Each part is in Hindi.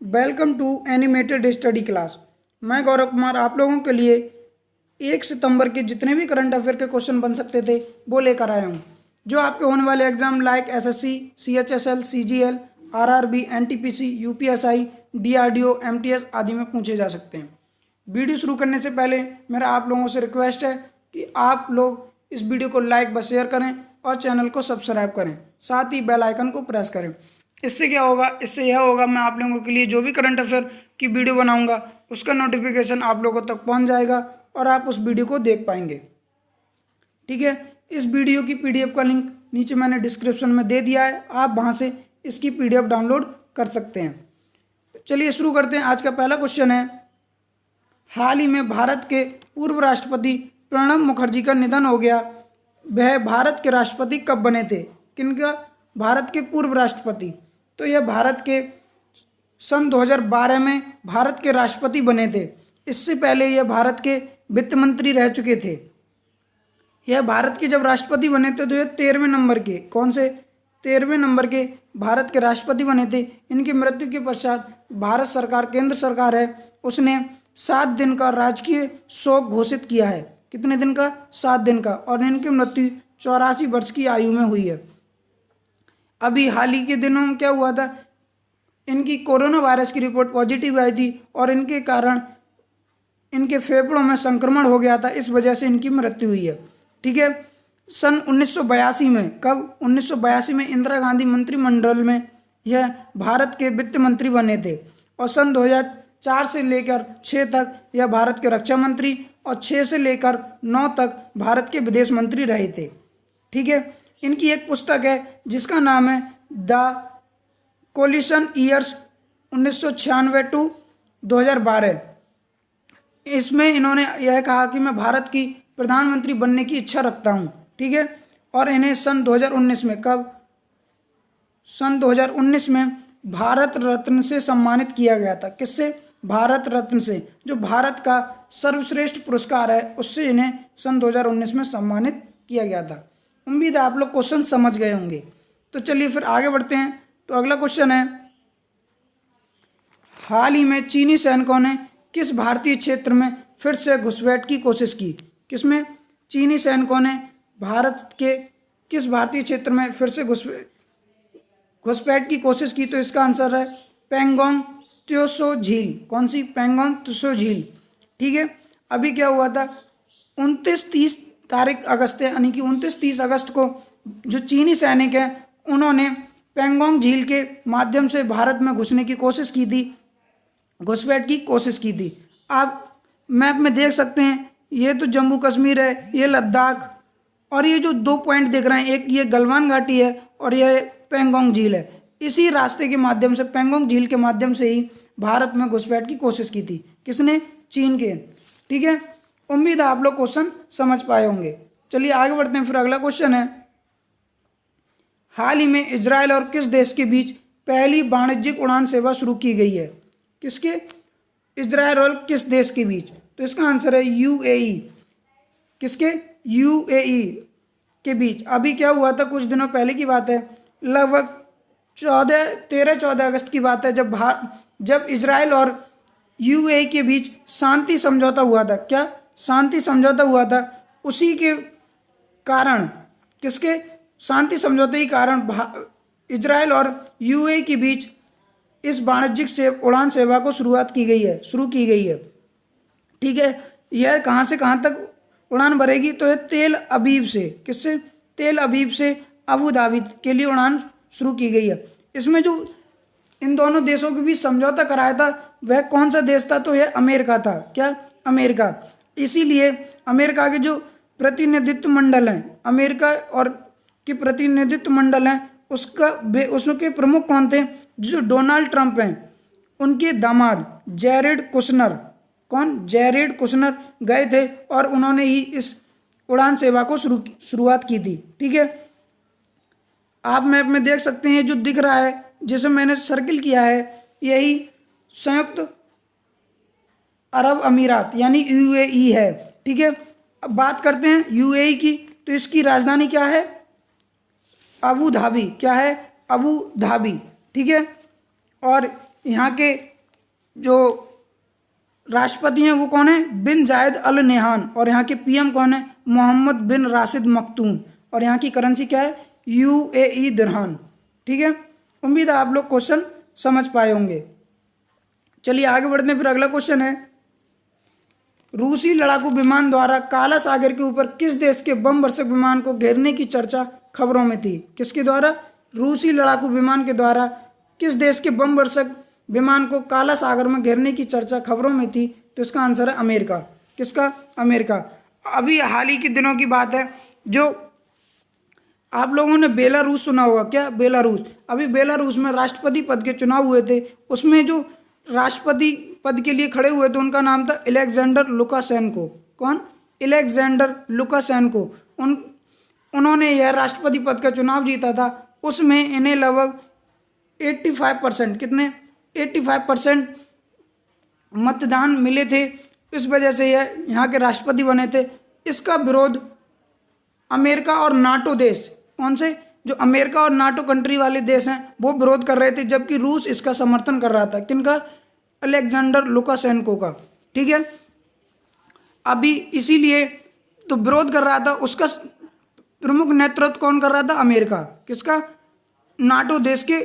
Welcome to animated study class. मैं गौरव कुमार आप लोगों के लिए 1 सितंबर के जितने भी करंट अफेयर के क्वेश्चन बन सकते थे वो लेकर आया हूँ, जो आपके होने वाले exam like SSC, CHSL, CGL, RRB, NTPC, UPSI, DRDO, MTS आदि में पूछे जा सकते हैं। वीडियो शुरू करने से पहले मेरा आप लोगों से रिक्वेस्ट है कि आप लोग इस वीडियो को लाइक व शेयर करें और चैनल को सब्सक्राइब करें, साथ ही बेल आइकन को प्रेस करें। इससे क्या होगा, इससे यह होगा मैं आप लोगों के लिए जो भी करंट अफेयर की वीडियो बनाऊंगा उसका नोटिफिकेशन आप लोगों तक पहुंच जाएगा और आप उस वीडियो को देख पाएंगे। ठीक है, इस वीडियो की पीडीएफ का लिंक नीचे मैंने डिस्क्रिप्शन में दे दिया है, आप वहां से इसकी पीडीएफ डाउनलोड कर सकते हैं। चलिए शुरू करते हैं। आज का पहला क्वेश्चन है, हाल ही में भारत के पूर्व राष्ट्रपति प्रणब मुखर्जी का निधन हो गया। वह भारत के राष्ट्रपति कब बने थे? किनका? भारत के पूर्व राष्ट्रपति। तो यह भारत के सन 2012 में भारत के राष्ट्रपति बने थे। इससे पहले यह भारत के वित्त मंत्री रह चुके थे। यह भारत के जब राष्ट्रपति बने थे तो यह 13वें नंबर के, कौन से 13वें नंबर के भारत के राष्ट्रपति बने थे। इनकी मृत्यु के पश्चात भारत सरकार, केंद्र सरकार है, उसने 7 दिन का राजकीय शोक घोषित किया है। कितने दिन का? 7 दिन का। और इनकी मृत्यु 84 वर्ष की आयु में हुई है। अभी हाल ही के दिनों में क्या हुआ था, इनकी कोरोना वायरस की रिपोर्ट पॉजिटिव आई थी और इनके कारण इनके फेफड़ों में संक्रमण हो गया था, इस वजह से इनकी मृत्यु हुई है। ठीक है, सन 1982 में, कब? 1982 में इंदिरा गांधी मंत्रिमंडल में यह भारत के वित्त मंत्री बने थे और सन 2004 से लेकर 6 तक यह भारत के रक्षा मंत्री और 6 से लेकर 9 तक भारत के विदेश मंत्री रहे थे। ठीक है, इनकी एक पुस्तक है जिसका नाम है द कोलिशन ईयर्स 1996 टू 2012। इसमें इन्होंने यह कहा कि मैं भारत की प्रधानमंत्री बनने की इच्छा रखता हूँ। ठीक है, और इन्हें सन 2019 में, कब? सन 2019 में भारत रत्न से सम्मानित किया गया था। किससे? भारत रत्न से, जो भारत का सर्वश्रेष्ठ पुरस्कार है, उससे इन्हें सन 2019 में सम्मानित किया गया था। उम्मीद है आप लोग क्वेश्चन समझ गए होंगे। तो चलिए फिर आगे बढ़ते हैं। तो अगला क्वेश्चन है, हाल ही में चीनी सैनिकों ने किस भारतीय क्षेत्र में फिर से घुसपैठ की कोशिश की? किसमें? चीनी सैनिकों ने भारत के किस भारतीय क्षेत्र में फिर से घुसपैठ की कोशिश की? तो इसका आंसर है पैंगोंग त्सो झील। कौन सी? पैंगोंग त्सो झील। ठीक है, अभी क्या हुआ था, 29-30 तारीख अगस्त है, यानी कि 29-30 अगस्त को जो चीनी सैनिक हैं उन्होंने पैंगोंग झील के माध्यम से भारत में घुसने की कोशिश की थी, घुसपैठ की कोशिश की थी। आप मैप में देख सकते हैं, ये तो जम्मू कश्मीर है, ये लद्दाख, और ये जो 2 पॉइंट दिख रहे हैं, एक ये गलवान घाटी है और ये पैंगोंग झील है। इसी रास्ते के माध्यम से, पैंगोंग झील के माध्यम से ही भारत में घुसपैठ की कोशिश की थी। किसने? चीन के। ठीक है, उम्मीद है आप लोग क्वेश्चन समझ पाए होंगे। चलिए आगे बढ़ते हैं। फिर अगला क्वेश्चन है, हाल ही में इजराइल और किस देश के बीच पहली वाणिज्यिक उड़ान सेवा शुरू की गई है? किसके? इजराइल और किस देश के बीच? तो इसका आंसर है यूएई। किसके? यूएई के बीच। अभी क्या हुआ था, कुछ दिनों पहले की बात है, लगभग 13-14 अगस्त की बात है, जब इजराइल और यूएई के बीच शांति समझौता हुआ था। क्या? शांति समझौता हुआ था। उसी के कारण, किसके? शांति समझौते के कारण इजराइल और यूएई के बीच इस वाणिज्यिक उड़ान सेवा को शुरू की गई है। ठीक है, यह कहाँ से कहाँ तक उड़ान भरेगी? तो यह तेल अवीव से, किससे? तेल अवीव से अबू धाबी के लिए उड़ान शुरू की गई है। इसमें जो इन दोनों देशों के बीच समझौता कराया था वह कौन सा देश था? तो यह अमेरिका था। क्या? अमेरिका। इसीलिए अमेरिका के जो प्रतिनिधित्व मंडल हैं, अमेरिका और के प्रतिनिधित्व मंडल हैं, उसके प्रमुख कौन थे? जो डोनाल्ड ट्रंप हैं, उनके दामाद जैरेड कुशनर। कौन? जैरेड कुशनर गए थे और उन्होंने ही इस उड़ान सेवा को शुरुआत की थी। ठीक है, आप मैप में देख सकते हैं, जो दिख रहा है जिसे मैंने सर्किल किया है, यही संयुक्त अरब अमीरात यानी यूएई है। ठीक है, अब बात करते हैं यूएई की। तो इसकी राजधानी क्या है? Abu Dhabi. क्या है? Abu Dhabi. ठीक है, और यहाँ के जो राष्ट्रपति हैं वो कौन है? बिन जायद अल नहान। और यहाँ के पीएम कौन है? मोहम्मद बिन राशिद मखतूम। और यहाँ की करेंसी क्या है? यूएई दिरहाम। ठीक है, उम्मीद है आप लोग क्वेश्चन समझ पाए होंगे। चलिए आगे बढ़ते हैं। फिर अगला क्वेश्चन है, रूसी लड़ाकू विमान द्वारा काला सागर के ऊपर किस देश के बम वर्षक विमान को घेरने की चर्चा खबरों में थी? किसके द्वारा? रूसी लड़ाकू विमान के द्वारा किस देश के बम वर्षक विमान को काला सागर में घेरने की चर्चा खबरों में थी? तो इसका आंसर है अमेरिका। किसका? अमेरिका। अभी हाल ही के दिनों की बात है, जो आप लोगों ने बेलारूस सुना होगा क्या? बेलारूस, अभी बेलारूस में राष्ट्रपति पद के चुनाव हुए थे। उसमें जो राष्ट्रपति पद के लिए खड़े हुए थे उनका नाम था अलेक्जेंडर लुकाशेंको। कौन? Alexander Lukashenko. उन्होंने यह राष्ट्रपति पद का चुनाव जीता था। उसमें इन्हें लगभग 85%, कितने? 85% मतदान मिले थे। इस वजह से यह यहाँ के राष्ट्रपति बने थे। इसका विरोध अमेरिका और नाटो देश, कौन से? जो अमेरिका और नाटो कंट्री वाले देश हैं वो विरोध कर रहे थे, जबकि रूस इसका समर्थन कर रहा था। किनका? अलेक्जेंडर लुकाशेंको का। ठीक है, अभी इसीलिए तो विरोध कर रहा था, उसका प्रमुख नेतृत्व कौन कर रहा था? अमेरिका। किसका? नाटो देश के,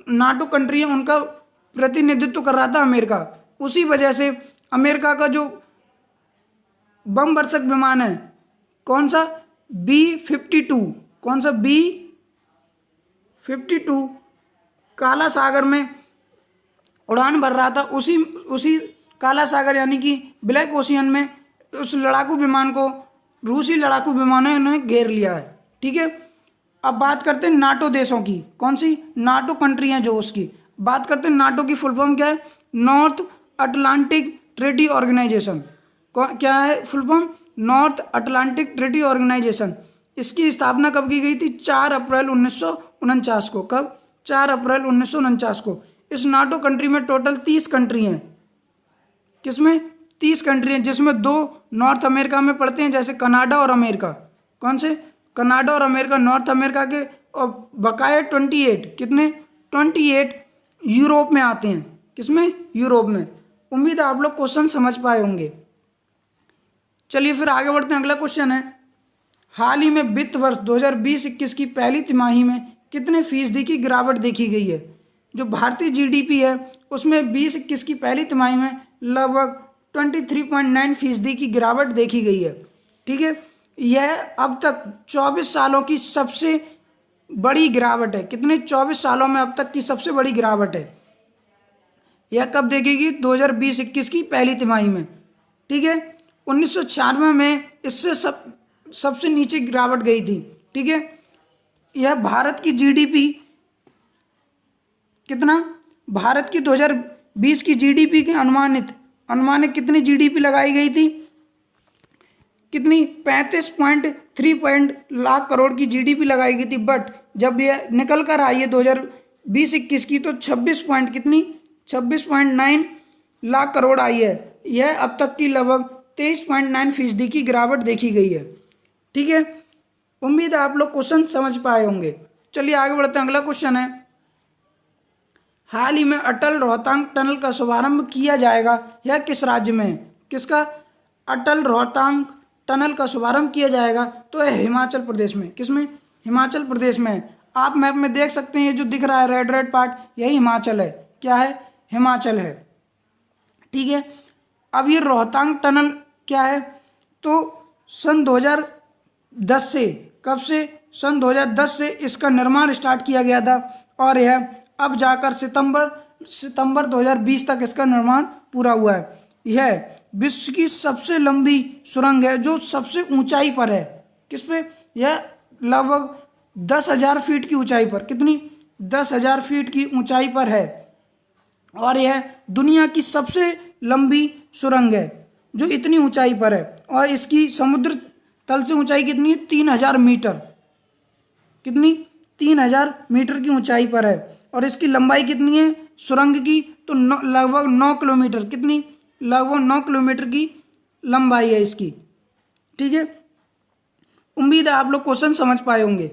नाटो कंट्री है उनका प्रतिनिधित्व कर रहा था अमेरिका। उसी वजह से अमेरिका का जो बम वर्षक विमान है, कौन सा? B-52। कौन सा? B-52 काला सागर में उड़ान भर रहा था। उसी काला सागर यानी कि ब्लैक ओशियन में उस लड़ाकू विमान को रूसी लड़ाकू विमानों ने घेर लिया है। ठीक है, अब बात करते हैं नाटो देशों की। कौन सी? नाटो कंट्री हैं जो, उसकी बात करते हैं। नाटो की फुल फॉर्म क्या है? North Atlantic treaty organisation. क्या है full form? North Atlantic treaty organisation. इसकी स्थापना कब की गई थी? 4 अप्रैल 1949 को। कब? 4 अप्रैल 1949 को। इस नाटो कंट्री में टोटल 30 कंट्री हैं। किसमें? 30 कंट्री हैं, जिसमें 2 नॉर्थ अमेरिका में पड़ते हैं, जैसे कनाडा और अमेरिका। कौन से? कनाडा और अमेरिका नॉर्थ अमेरिका के। और बकाया 28, कितने? 28 यूरोप में आते हैं। किसमें? यूरोप में। उम्मीद है आप लोग क्वेश्चन समझ पाए होंगे। चलिए फिर आगे बढ़ते हैं। अगला क्वेश्चन है, हाल ही में वित्त वर्ष 2020-21 की पहली तिमाही में कितने फीसदी की गिरावट देखी गई है? जो भारतीय जीडीपी है उसमें 20-21 की पहली तिमाही में लगभग 23.9% की गिरावट देखी गई है। ठीक है, यह अब तक 24 सालों की सबसे बड़ी गिरावट है। कितने? 24 सालों में अब तक की सबसे बड़ी गिरावट है। यह कब देखेगी? 2020-21 की पहली तिमाही में। ठीक है, 1996 में इससे सबसे नीचे गिरावट गई थी। ठीक है, यह भारत की जीडीपी कितना? भारत की 2020 की जीडीपी के अनुमानित कितनी जीडीपी लगाई गई थी? कितनी? 35.3 लाख करोड़ की जीडीपी लगाई गई थी। बट जब यह निकल कर आई है 2020-21 की, तो 26.9 लाख करोड़ आई है। यह अब तक की लगभग 23.9% की गिरावट देखी गई है। ठीक है, उम्मीद है आप लोग क्वेश्चन समझ पाए होंगे। चलिए आगे बढ़ते हैं। अगला क्वेश्चन है, हाल ही में अटल रोहतांग टनल का शुभारंभ किया जाएगा, यह किस राज्य में? किसका? अटल रोहतांग टनल का शुभारंभ किया जाएगा तो यह हिमाचल प्रदेश में। किसमें? हिमाचल प्रदेश में। आप मैप में देख सकते हैं, ये जो दिख रहा है रेड पार्ट, यही हिमाचल है। क्या है? हिमाचल है। ठीक है, अब ये रोहतांग टनल क्या है? तो सन 2010 से, कब से? सन 2010 से इसका निर्माण स्टार्ट किया गया था और यह अब जाकर सितंबर 2020 तक इसका निर्माण पूरा हुआ है। यह विश्व की सबसे लंबी सुरंग है जो सबसे ऊंचाई पर है। किस पे? यह लगभग 10,000 फीट की ऊंचाई पर। कितनी? 10,000 फीट की ऊंचाई पर है और यह दुनिया की सबसे लंबी सुरंग है जो इतनी ऊंचाई पर है। और इसकी समुद्र तल से ऊंचाई कितनी है? 3,000 मीटर। कितनी? 3,000 मीटर की ऊंचाई पर है। और इसकी लंबाई कितनी है सुरंग की? तो लगभग 9 किलोमीटर। कितनी? लगभग 9 किलोमीटर की लंबाई है इसकी। ठीक है, उम्मीद है आप लोग क्वेश्चन समझ पाए होंगे।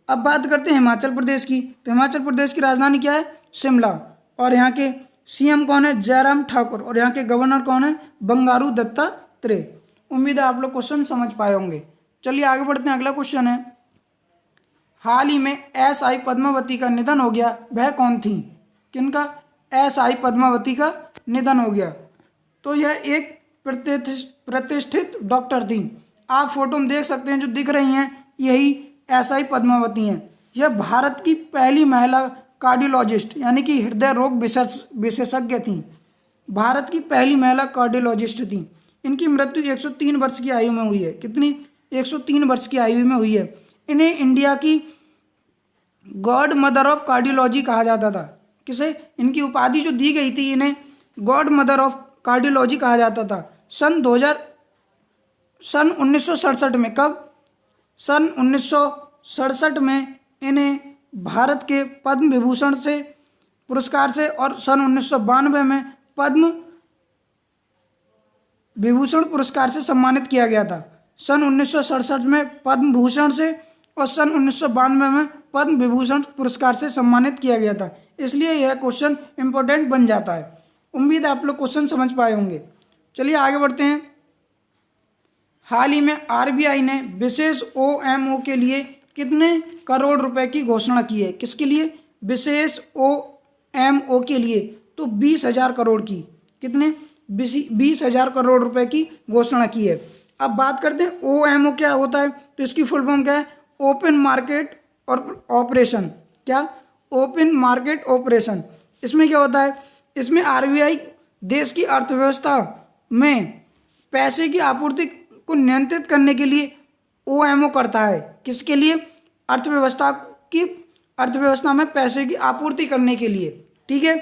अब बात करते हैं हिमाचल प्रदेश की। तो हिमाचल प्रदेश की राजधानी क्या है? शिमला। और यहाँ के सीएम कौन है? जयराम ठाकुर। और यहाँ के गवर्नर कौन है? बंगारू दत्तात्रेय। उम्मीद है आप लोग क्वेश्चन समझ पाए होंगे। चलिए आगे बढ़ते हैं। अगला क्वेश्चन है, हाल ही में एस.आई. पद्मावती का निधन हो गया, वह कौन थी? किनका? एस.आई. पद्मावती का निधन हो गया। तो यह एक प्रतिष्ठित डॉक्टर थी। आप फोटो में देख सकते हैं जो दिख रही हैं, यही एस.आई. पद्मावती हैं। यह भारत की पहली महिला कार्डियोलॉजिस्ट यानी कि हृदय रोग विशेषज्ञ थी। भारत की पहली महिला कार्डियोलॉजिस्ट थी। इनकी मृत्यु 103 वर्ष की आयु में हुई है। कितनी? 103 वर्ष की आयु में हुई है। इन्हें इंडिया की गॉड मदर ऑफ कार्डियोलॉजी कहा जाता था। किसे? इनकी उपाधि जो दी गई थी, इन्हें गॉड मदर ऑफ कार्डियोलॉजी कहा जाता था। सन 1967 में, कब? सन 1967 में इन्हें भारत के पद्म विभूषण से पुरस्कार से और सन 1992 में पद्म विभूषण पुरस्कार से सम्मानित किया गया था। सन 1967 में पद्म भूषण से और सन 1992 में पद्म विभूषण पुरस्कार से सम्मानित किया गया था। इसलिए यह क्वेश्चन इंपॉर्टेंट बन जाता है। उम्मीद है आप लोग क्वेश्चन समझ पाए होंगे। चलिए आगे बढ़ते हैं। हाल ही में आरबीआई ने विशेष ओएमओ के लिए कितने करोड़ रुपए की घोषणा की है? किसके लिए? विशेष ओएमओ के लिए तो 20,000 करोड़ की। कितने? 20,000 करोड़ रुपए की घोषणा की है। अब बात करते हैं ओएमओ क्या होता है। तो इसकी फुल फॉर्म क्या है? ओपन मार्केट और ऑपरेशन। क्या? Open market operation. इसमें क्या होता है? इसमें आरबीआई देश की अर्थव्यवस्था में पैसे की आपूर्ति को नियंत्रित करने के लिए ओएमओ करता है। किसके लिए? अर्थव्यवस्था में पैसे की आपूर्ति करने के लिए। ठीक है,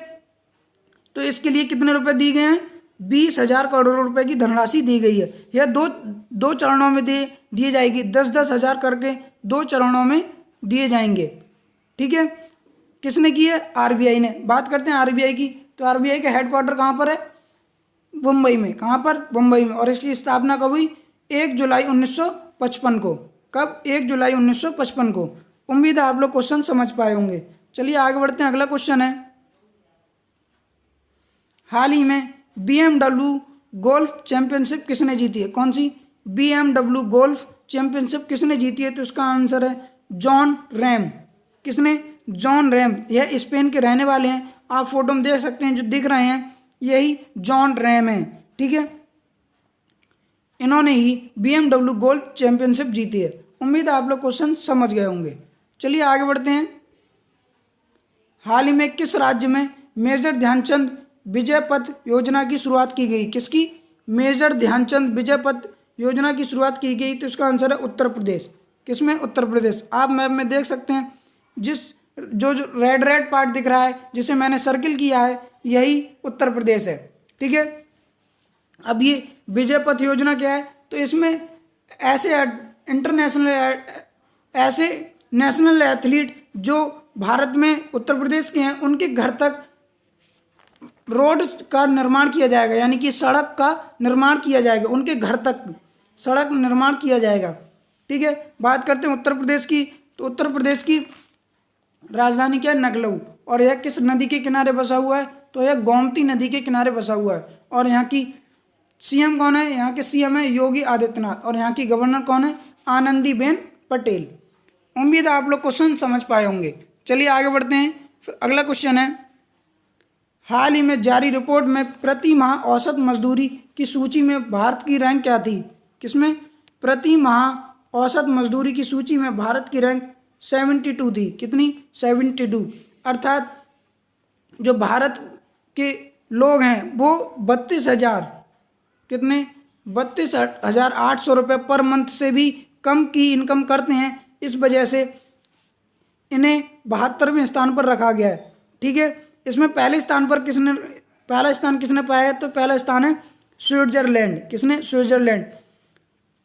तो इसके लिए कितने रुपए दिए गए हैं? 20,000 करोड़ रुपए की धनराशि दी गई है। यह दो चरणों में दिए जाएगी। 10-10 हज़ार करके 2 चरणों में दिए जाएंगे। ठीक है, किसने की है? आरबीआई ने। बात करते हैं आरबीआई की। तो आरबीआई का हेडक्वार्टर कहाँ पर है? मुंबई में। कहाँ पर? मुंबई में। और इसकी स्थापना कब हुई? 1 जुलाई 1955 को। कब? 1 जुलाई 1955 को। उम्मीद है आप लोग क्वेश्चन समझ पाए होंगे। चलिए आगे बढ़ते हैं। अगला क्वेश्चन है, हाल ही में BMW गोल्फ चैंपियनशिप किसने जीती है? कौन सी? BMW गोल्फ चैंपियनशिप किसने जीती है? तो इसका आंसर है जॉन रैम। किसने? John RAM. यह स्पेन के रहने वाले हैं। आप फोटो में देख सकते हैं जो दिख रहे हैं, यही जॉन रैम है। ठीक है, इन्होंने ही BMW गोल्फ चैंपियनशिप जीती है। उम्मीद है आप लोग क्वेश्चन समझ गए होंगे। चलिए आगे बढ़ते हैं। हाल ही में किस राज्य में मेजर ध्यानचंद विजय पथ योजना की शुरुआत की गई? किसकी? मेजर ध्यानचंद विजय पथ योजना की शुरुआत की गई। तो इसका आंसर है उत्तर प्रदेश। किसमें? उत्तर प्रदेश। आप मैप में देख सकते हैं, जो रेड पार्ट दिख रहा है, जिसे मैंने सर्किल किया है, यही उत्तर प्रदेश है। ठीक है, अब ये विजय पथ योजना क्या है? तो इसमें ऐसे नेशनल एथलीट जो भारत में उत्तर प्रदेश के हैं, उनके घर तक रोड का निर्माण किया जाएगा, यानी कि सड़क का निर्माण किया जाएगा। उनके घर तक सड़क निर्माण किया जाएगा। ठीक है, बात करते हैं उत्तर प्रदेश की। तो उत्तर प्रदेश की राजधानी क्या है? लखनऊ। और यह किस नदी के किनारे बसा हुआ है? तो यह गोमती नदी के किनारे बसा हुआ है। और यहाँ की सीएम कौन है? यहाँ के सीएम है योगी आदित्यनाथ। और यहाँ की गवर्नर कौन है? आनंदीबेन पटेल। उम्मीद है आप लोग क्वेश्चन समझ पाए होंगे। चलिए आगे बढ़ते हैं। फिर अगला क्वेश्चन है, हाल ही में जारी रिपोर्ट में प्रति माह औसत मजदूरी की सूची में भारत की रैंक क्या थी? किसमें? प्रति माह औसत मजदूरी की सूची में भारत की रैंक 72 थी। कितनी? 72। अर्थात जो भारत के लोग हैं वो 32,000 कितने? 32,800 रुपये पर मंथ से भी कम की इनकम करते हैं। इस वजह से इन्हें 72वें स्थान पर रखा गया है। ठीक है, इसमें पहला स्थान किसने पाया है? तो पहला स्थान है स्विट्जरलैंड। किसने? स्विट्जरलैंड।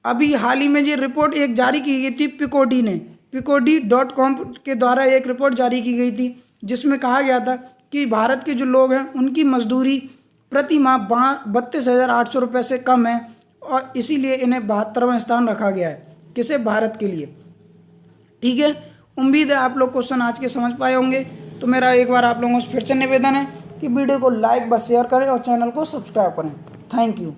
अभी हाल ही में ये रिपोर्ट एक जारी की गई थी पिकोडी ने, picodi.com के द्वारा एक रिपोर्ट जारी की गई थी, जिसमें कहा गया था कि भारत के जो लोग हैं उनकी मजदूरी प्रति माह 32,800 रुपये से कम है, और इसीलिए इन्हें 72वां स्थान रखा गया है। किसे? भारत के लिए। ठीक है, उम्मीद है आप लोग क्वेश्चन आज के समझ पाए होंगे। तो मेरा एक बार आप लोगों से फिर से निवेदन है कि वीडियो को लाइक व शेयर करें और चैनल को सब्सक्राइब करें। Thank you.